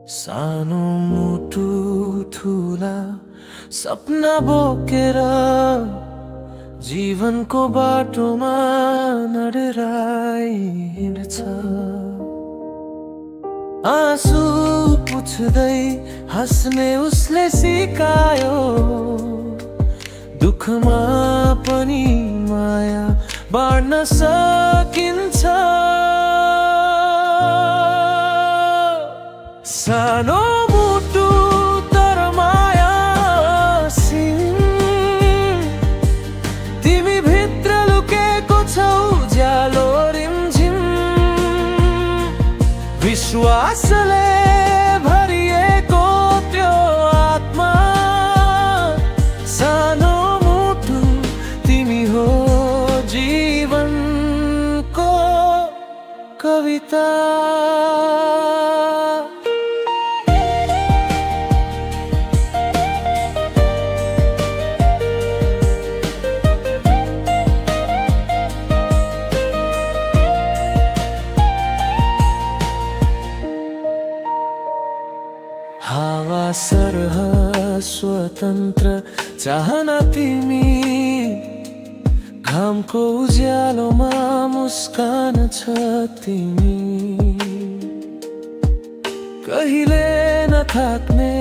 सानो मुटु ठुला सपना बोकेर जीवनको बाटोमा नडराइन्छ। आँसु पुछ्दै हाँस्ने उसले सिकायो, दुःखमा पनि माया बाँड्न सकिन्छ। सानो मुटु तर मायासिन, तिमी भित्र लुकेको छौ ज्यालो रिमझिम। विश्वासले भरिएको त्यो आत्मा, सानो मुटु तिमी हो जीवनको कविता। हावा सरह स्वतन्त्र चाहना तिमी, घामको उज्यालोमा मुस्कान छ तिमी। कहिले नथाक्ने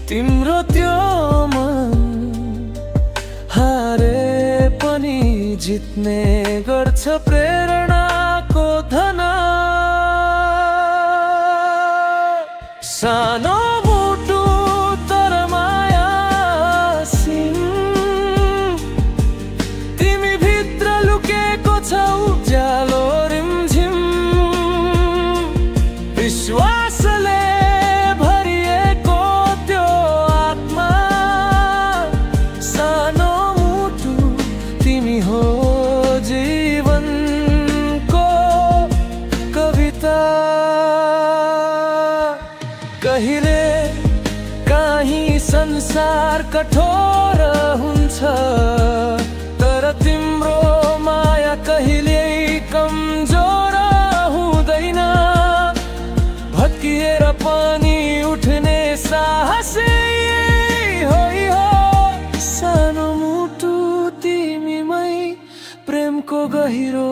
तिम्रो त्यो मन, हारे पनि जित्ने गर्छ प्रेरणाको धन। सानो मुटु तर मायासिन, तिमी भित्र लुकेको छौ ज्यालो रिमझिम। विश्वासले भरिएको त्यो आत्मा, सानो मुटु तिमी हो जीवनको कविता। कहिले काहीँ संसार कठोर हुन्छ, तर तिम्रो माया कहिल्यै कमजोर हुँदैन। भत्किएर पनि उठ्ने साहस हो। सानो मुटु तिमीमै प्रेमको गहिरो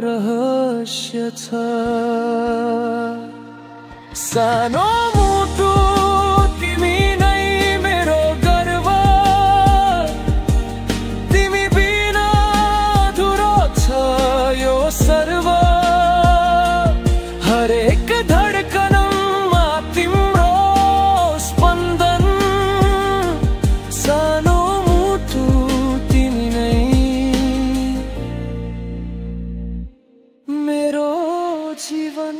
रहस्य छ। सानो मुटु तिमी नै मेरो गर्व, तिमी बिना अधुरो छ यो सर्व। हरेक धडकनमा तिम्रो स्पन्दन, सानो मुटु तिमी नै मेरो जीवन।